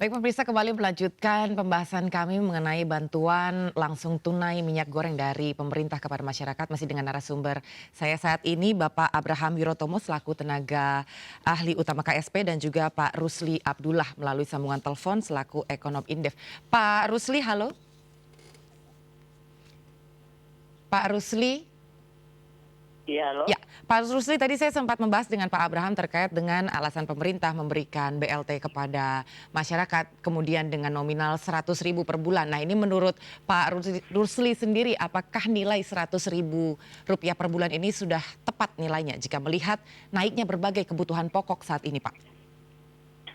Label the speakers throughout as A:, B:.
A: Baik pemirsa, kembali melanjutkan pembahasan kami mengenai bantuan langsung tunai minyak goreng dari pemerintah kepada masyarakat, masih dengan narasumber saya saat ini Bapak Abraham Wirotomo selaku tenaga ahli utama KSP dan juga Pak Rusli Abdullah melalui sambungan telepon selaku ekonom Indef. Pak Rusli, halo. Pak Rusli.
B: Iya, halo.
A: Ya, Pak Rusli, tadi saya sempat membahas dengan Pak Abraham terkait dengan alasan pemerintah memberikan BLT kepada masyarakat, kemudian dengan nominal 100.000 per bulan. Nah, ini menurut Pak Rusli sendiri, apakah nilai 100.000 rupiah per bulan ini sudah tepat nilainya jika melihat naiknya berbagai kebutuhan pokok saat ini, Pak?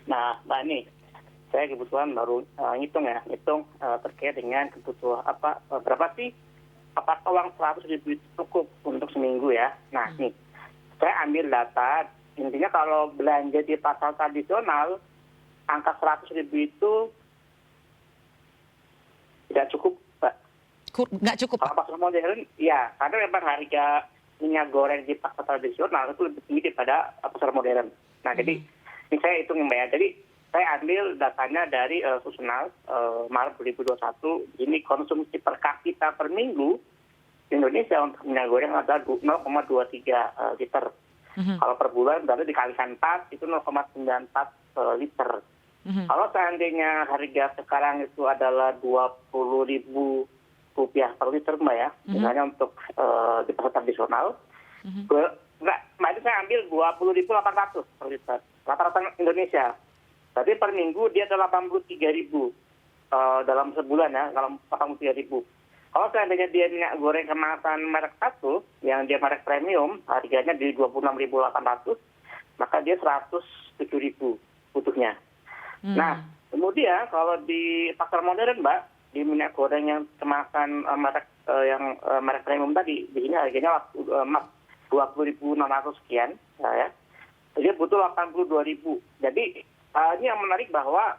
B: Nah, Mbak nih, saya kebetulan baru ngitung terkait dengan kebutuhan berapa sih? Apakah uang 100.000 itu cukup untuk seminggu ya? Nah, nih, saya ambil data, intinya kalau belanja di pasar tradisional, angka 100.000 itu tidak cukup, Mbak.
A: Nggak cukup, Pak?
B: Kalau pasar modern, ya, karena memang harga minyak goreng di pasar tradisional itu lebih tinggi daripada pasar modern. Nah, jadi ini saya hitung Mbak ya. Jadi saya ambil datanya dari Susunal Maret 2021. Ini konsumsi per kapita per minggu di Indonesia untuk minyak goreng adalah 0,23 liter. Kalau per bulan berarti dikalikan 4 itu 0,94 liter. Kalau seandainya harga sekarang itu adalah 20.000 rupiah per liter Mbak ya, misalnya untuk di pasar tradisional, Mbak itu saya ambil 20.800 per liter, rata-rata Indonesia. Berarti per minggu dia ada 83.000 dalam sebulan ya, kalau 83.000. Kalau seandainya dia minyak goreng kemasan merek 1, yang dia merek premium, harganya di 26.800, maka dia 107.000 butuhnya. Nah, kemudian kalau di pasar modern Mbak, di minyak goreng yang kemasan merek premium tadi, di sini harganya 20.600 sekian, ya. Dia butuh 82.000. Jadi ini yang menarik bahwa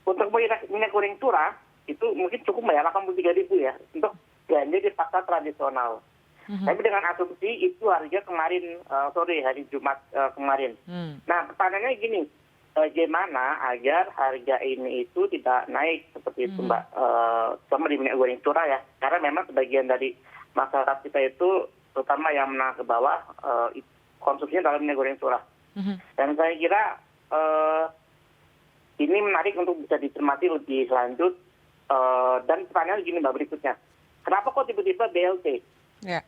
B: untuk minyak goreng curah itu mungkin cukup ya 83.000 ya untuk belanja di pasar tradisional. Tapi dengan asumsi itu harga kemarin hari Jumat kemarin. Nah, pertanyaannya gini, bagaimana agar harga ini itu tidak naik seperti itu Mbak, sama di minyak goreng curah ya, karena memang sebagian dari masyarakat kita itu terutama yang menengah ke bawah konsumsinya dalam minyak goreng curah. Dan saya kira ini menarik untuk bisa dicermati lebih lanjut. Dan pertanyaan gini Mbak berikutnya, kenapa kok tiba-tiba BLT?
A: Ya.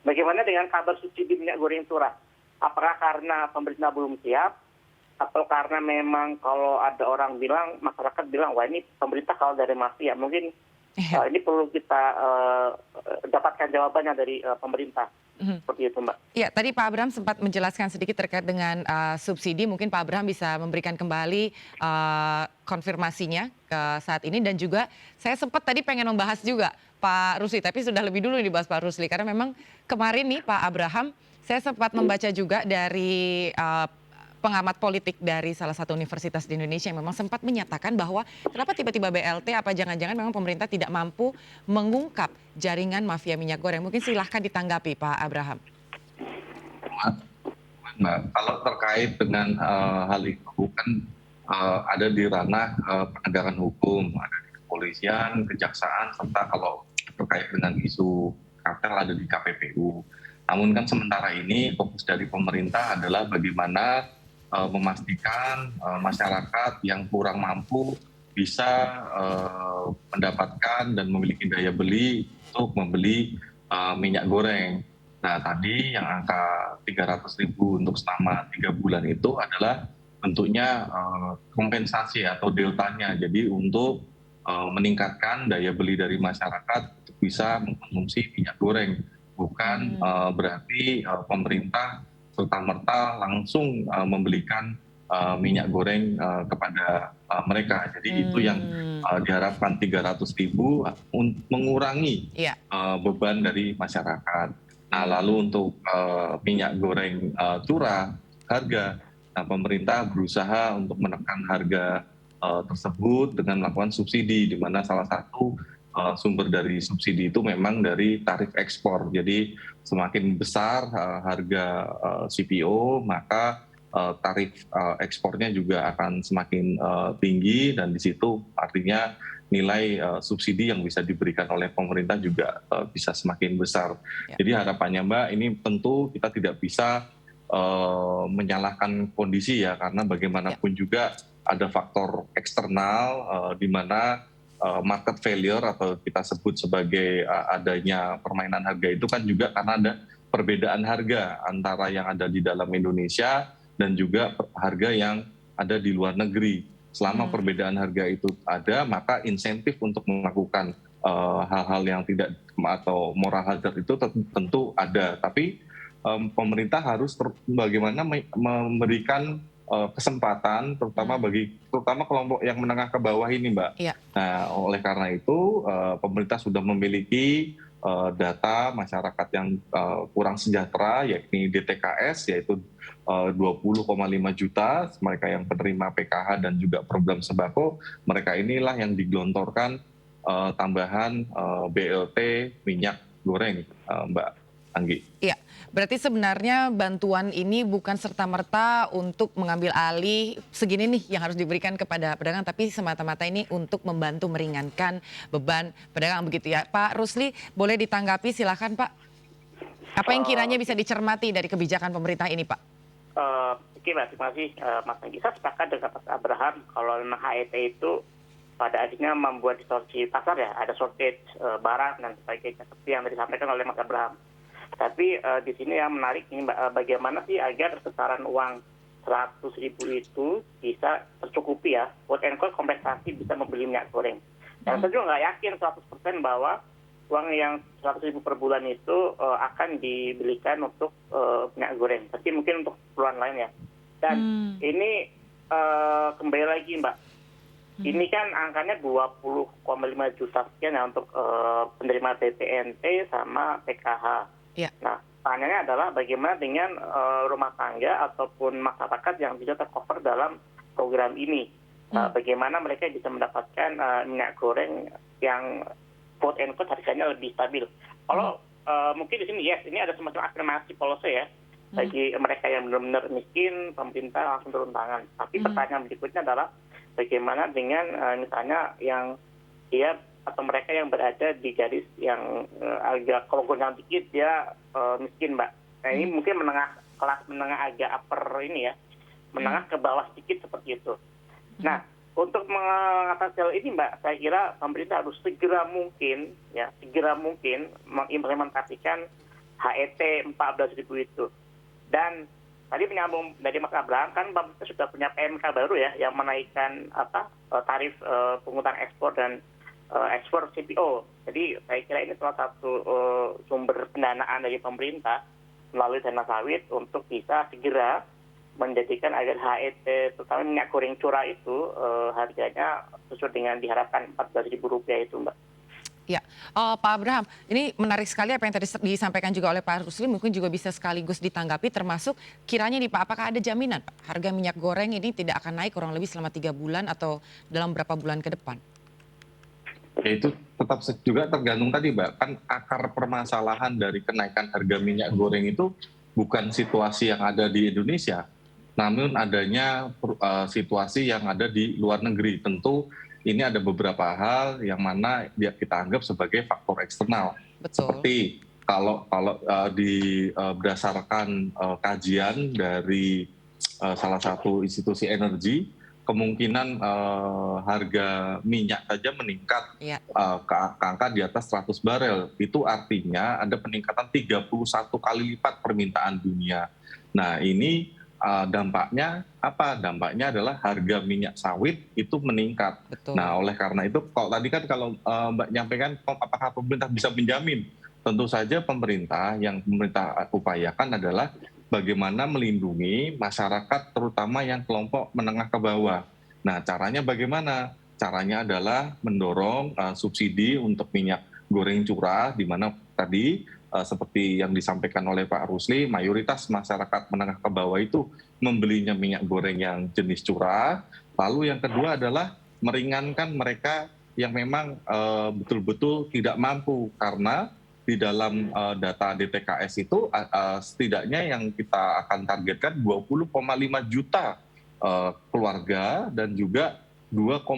B: Bagaimana dengan kabar subsidi minyak goreng curah? Apakah karena pemerintah belum siap? Atau karena memang kalau ada orang bilang, masyarakat bilang, wah ini pemerintah kalau dari mafia, mungkin ini perlu kita dapatkan jawabannya dari pemerintah. Seperti itu Mbak.
A: Ya, tadi Pak Abraham sempat menjelaskan sedikit terkait dengan subsidi. Mungkin Pak Abraham bisa memberikan kembali konfirmasinya ke saat ini. Dan juga saya sempat tadi pengen membahas juga Pak Rusli, tapi sudah lebih dulu dibahas Pak Rusli. Karena memang kemarin nih Pak Abraham, saya sempat membaca juga dari pengamat politik dari salah satu universitas di Indonesia yang memang sempat menyatakan bahwa kenapa tiba-tiba BLT, apa jangan-jangan memang pemerintah tidak mampu mengungkap jaringan mafia minyak goreng. Mungkin silahkan ditanggapi Pak Abraham.
C: Mbak, kalau terkait dengan hal itu kan ada di ranah penegakan hukum, ada di kepolisian, kejaksaan, serta kalau terkait dengan isu kartel ada di KPPU. Namun kan sementara ini fokus dari pemerintah adalah bagaimana memastikan masyarakat yang kurang mampu bisa mendapatkan dan memiliki daya beli untuk membeli minyak goreng. Nah, tadi yang angka 300.000 untuk selama 3 bulan itu adalah bentuknya kompensasi atau deltanya. Jadi untuk meningkatkan daya beli dari masyarakat untuk bisa mengkonsumsi minyak goreng. Bukan berarti pemerintah serta-merta langsung membelikan minyak goreng kepada mereka. Jadi itu yang diharapkan 300.000 mengurangi beban dari masyarakat. Nah, lalu untuk minyak goreng curah harga, nah, pemerintah berusaha untuk menekan harga tersebut dengan melakukan subsidi, di mana salah satu sumber dari subsidi itu memang dari tarif ekspor. Jadi semakin besar harga CPO, maka tarif ekspornya juga akan semakin tinggi, dan di situ artinya nilai subsidi yang bisa diberikan oleh pemerintah juga bisa semakin besar.
A: Ya.
C: Jadi harapannya Mbak, ini tentu kita tidak bisa menyalahkan kondisi ya, karena bagaimanapun juga ada faktor eksternal di mana market failure atau kita sebut sebagai adanya permainan harga itu kan juga karena ada perbedaan harga antara yang ada di dalam Indonesia dan juga harga yang ada di luar negeri. Selama perbedaan harga itu ada, maka insentif untuk melakukan hal-hal yang tidak atau moral hazard itu tentu ada. Tapi pemerintah harus bagaimana memberikan kesempatan, terutama kelompok yang menengah ke bawah ini, Mbak.
A: Iya.
C: Nah, oleh karena itu pemerintah sudah memiliki data masyarakat yang kurang sejahtera, yakni DTKS, yaitu 20,5 juta, mereka yang penerima PKH dan juga program sembako, mereka inilah yang digelontorkan tambahan BLT minyak goreng, Mbak Anggi.
A: Iya, berarti sebenarnya bantuan ini bukan serta-merta untuk mengambil alih segini nih yang harus diberikan kepada pedagang, tapi semata-mata ini untuk membantu meringankan beban pedagang, begitu ya. Pak Rusli, boleh ditanggapi, silakan Pak. Apa yang kiranya bisa dicermati dari kebijakan pemerintah ini, Pak?
B: Oke, Mbak, terima kasih Mas Anggi. Saya sepakat dengan Mas Abraham kalau memang HET itu pada akhirnya membuat distorsi pasar ya, ada shortage barang dan sebagainya, seperti yang tadi disampaikan oleh Mas Abraham. Tapi di sini yang menarik ini, bagaimana sih agar besaran uang 100.000 itu bisa tercukupi ya, quote and quote kompensasi bisa membeli minyak goreng. Dan saya juga nggak yakin 100% bahwa uang yang 100.000 per bulan itu akan dibelikan untuk minyak goreng. Tapi mungkin untuk keperluan lain ya. Dan ini kembali lagi Mbak, ini kan angkanya 20,5 juta sekian ya untuk penerima BPNT sama PKH.
A: Ya.
B: Nah, pertanyaannya adalah bagaimana dengan rumah tangga ataupun masyarakat yang bisa tercover dalam program ini. Bagaimana mereka bisa mendapatkan minyak goreng yang quote and quote harganya lebih stabil. Kalau mungkin di sini ini ada semacam afirmasi policy ya, bagi mereka yang benar-benar miskin, pemerintah langsung turun tangan. Tapi pertanyaan berikutnya adalah bagaimana dengan misalnya yang dia atau mereka yang berada di garis yang agak kalau goncang dikit dia miskin, Mbak. Nah, ini mungkin kelas menengah agak upper ini ya, menengah ke bawah sedikit seperti itu. Nah, untuk mengatasi hal ini, Mbak, saya kira pemerintah harus segera mungkin mengimplementasikan HET 14.000 itu. Dan tadi menyambung dari Mas Abraham, kan pemerintah sudah punya PMK baru ya, yang menaikkan tarif pungutan ekspor dan ekspor CPO. Jadi saya kira ini salah satu sumber pendanaan dari pemerintah melalui dana sawit untuk bisa segera menjadikan agar HET terutama minyak goreng curah itu harganya sesuai dengan diharapkan Rp14.000 itu, Mbak.
A: Ya, Pak Abraham, ini menarik sekali apa yang tadi disampaikan juga oleh Pak Rusli, mungkin juga bisa sekaligus ditanggapi termasuk kiranya nih Pak, apakah ada jaminan Pak, harga minyak goreng ini tidak akan naik kurang lebih selama 3 bulan atau dalam berapa bulan ke depan?
C: Ya, itu tetap juga tergantung tadi, Mbak. Kan akar permasalahan dari kenaikan harga minyak goreng itu bukan situasi yang ada di Indonesia, namun adanya situasi yang ada di luar negeri. Tentu ini ada beberapa hal yang mana kita anggap sebagai faktor eksternal.
A: Betul.
C: Seperti kalau berdasarkan kajian dari salah satu institusi energi, kemungkinan harga minyak saja meningkat ke angka di atas 100 barel. Itu artinya ada peningkatan 31 kali lipat permintaan dunia. Nah, ini dampaknya apa? Dampaknya adalah harga minyak sawit itu meningkat.
A: Betul.
C: Nah, oleh karena itu, kalau tadi kan kalau Mbak nyampaikan apakah pemerintah bisa menjamin? Tentu saja pemerintah upayakan adalah bagaimana melindungi masyarakat terutama yang kelompok menengah ke bawah. Nah, caranya bagaimana? Caranya adalah mendorong subsidi untuk minyak goreng curah, di mana tadi seperti yang disampaikan oleh Pak Rusli, mayoritas masyarakat menengah ke bawah itu membelinya minyak goreng yang jenis curah. Lalu yang kedua adalah meringankan mereka yang memang betul-betul tidak mampu, karena di dalam data DTKS itu setidaknya yang kita akan targetkan 20,5 juta keluarga dan juga 2,5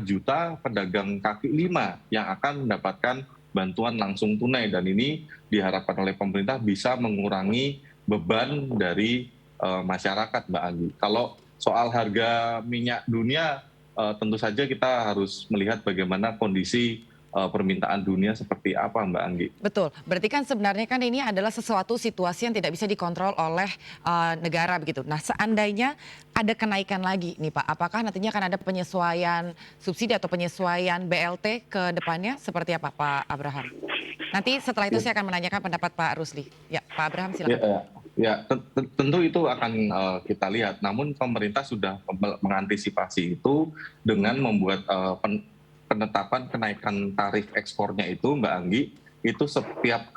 C: juta pedagang kaki lima yang akan mendapatkan bantuan langsung tunai, dan ini diharapkan oleh pemerintah bisa mengurangi beban dari masyarakat, Mbak Anggi. Kalau soal harga minyak dunia, tentu saja kita harus melihat bagaimana kondisi permintaan dunia seperti apa, Mbak Anggi.
A: Betul, berarti kan sebenarnya kan ini adalah sesuatu situasi yang tidak bisa dikontrol oleh negara begitu. Nah, seandainya ada kenaikan lagi nih Pak, apakah nantinya akan ada penyesuaian subsidi atau penyesuaian BLT ke depannya seperti apa Pak Abraham? Nanti setelah itu saya akan menanyakan pendapat Pak Rusli. Ya, Pak Abraham silakan.
C: Ya, tentu itu akan kita lihat. Namun pemerintah sudah mengantisipasi itu dengan membuat penetapan kenaikan tarif ekspornya itu, Mbak Anggi, itu setiap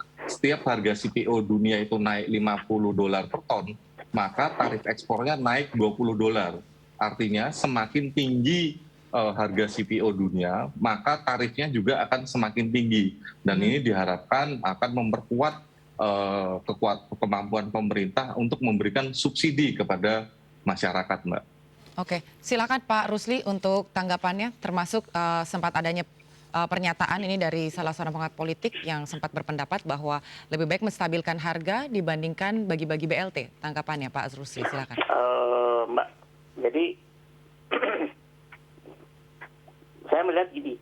C: harga CPO dunia itu naik $50 per ton, maka tarif ekspornya naik $20. Artinya semakin tinggi harga CPO dunia, maka tarifnya juga akan semakin tinggi. Dan ini diharapkan akan memperkuat kemampuan pemerintah untuk memberikan subsidi kepada masyarakat, Mbak.
A: Oke, silakan Pak Rusli untuk tanggapannya, termasuk sempat adanya pernyataan ini dari salah seorang pengamat politik yang sempat berpendapat bahwa lebih baik menstabilkan harga dibandingkan bagi-bagi BLT. Tanggapannya Pak Rusli, silakan.
B: Mbak, jadi saya melihat gini,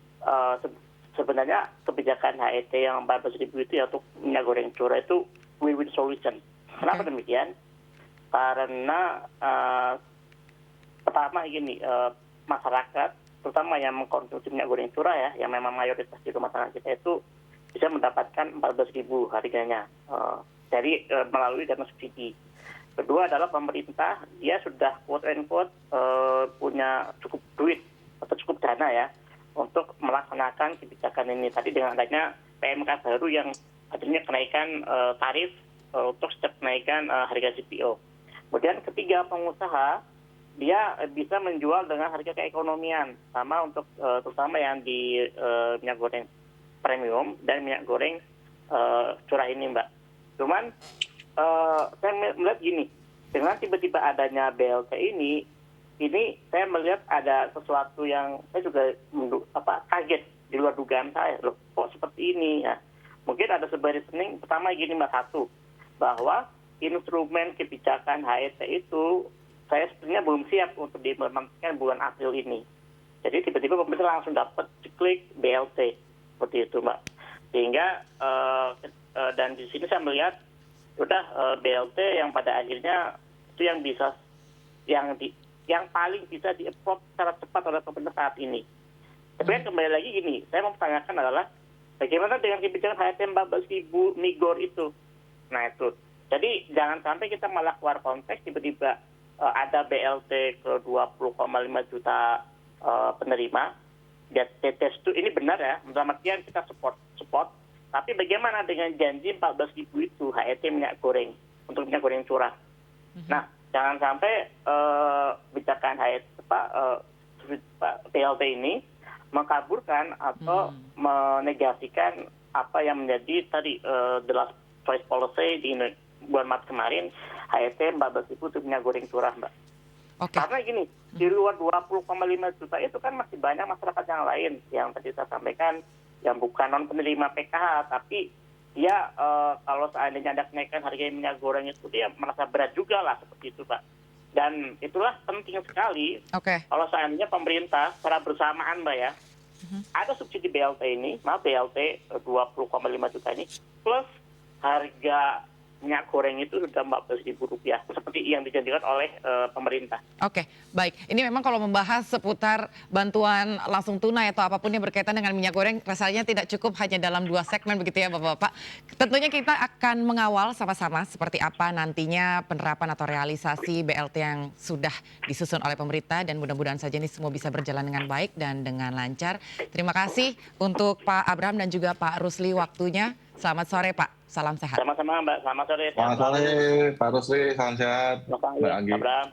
B: sebenarnya kebijakan HET yang 14.000 itu ya untuk minyak goreng curah itu win-win solution. Kenapa demikian? Karena pertama gini, masyarakat terutama yang mengkonsumsi minyak goreng curah ya, yang memang mayoritas di rumah tangga kita itu bisa mendapatkan 14.000 harganya dari melalui dana subsidi. Kedua adalah pemerintah, dia sudah quote and quote punya cukup duit atau cukup dana ya untuk melaksanakan kebijakan ini tadi dengan adanya PMK baru yang adanya kenaikan tarif untuk setiap kenaikan harga CPO. Kemudian ketiga, pengusaha dia bisa menjual dengan harga keekonomian sama untuk terutama yang di minyak goreng premium dan minyak goreng curah ini, Mbak. Cuman saya melihat gini, dengan tiba-tiba adanya BLT ini saya melihat ada sesuatu yang saya juga kaget di luar dugaan saya. Loh, kok seperti ini ya? Mungkin ada sebuah reasoning. Pertama gini, Mbak, satu, bahwa instrumen kebijakan HET itu saya sebenarnya belum siap untuk diimplementasikan bulan April ini. Jadi tiba-tiba pemerintah langsung dapat klik BLT seperti itu, Mbak. Sehingga dan di sini saya melihat BLT yang pada akhirnya itu yang paling bisa di-approve secara cepat oleh pemerintah saat ini. Tapi kembali lagi gini, saya mau pertanyakan adalah bagaimana dengan kebijakan HET 14.000 migor itu? Nah itu, jadi jangan sampai kita malah keluar konteks tiba-tiba ada BLT ke 20,5 juta penerima. Tes itu ini benar ya, dalam artian kita support. Tapi bagaimana dengan janji 14.000 itu HET minyak goreng untuk minyak goreng curah? Nah, jangan sampai kebijakan HET BLT ini mengkaburkan atau menegasikan apa yang menjadi tadi the last choice policy di bulan Maret kemarin, HET 14.000 untuk minyak goreng curah, Mbak.
A: Okay.
B: Karena gini, di luar 20,5 juta itu kan masih banyak masyarakat yang lain yang tadi saya sampaikan yang bukan non penerima PKH, tapi dia kalau seandainya ada kenaikan harga minyak goreng itu dia merasa berat juga lah seperti itu, Pak. Dan itulah penting sekali kalau seandainya pemerintah secara bersamaan, Mbak ya, ada subsidi BLT ini, BLT 20,5 juta ini plus harga minyak goreng itu sudah Rp14.000 seperti yang dijanjikan oleh pemerintah. Oke,
A: baik. Ini memang kalau membahas seputar bantuan langsung tunai atau apapun yang berkaitan dengan minyak goreng rasanya tidak cukup hanya dalam 2 segmen begitu ya Bapak-Bapak. Tentunya kita akan mengawal sama-sama seperti apa nantinya penerapan atau realisasi BLT yang sudah disusun oleh pemerintah dan mudah-mudahan saja ini semua bisa berjalan dengan baik dan dengan lancar. Terima kasih untuk Pak Abraham dan juga Pak Rusli waktunya. Selamat sore Pak. Salam sehat.
B: Sama-sama Mbak, selamat sore.
C: Selamat sore Pak Rusli, salam sehat.
B: Mbak Anggi. Abraham.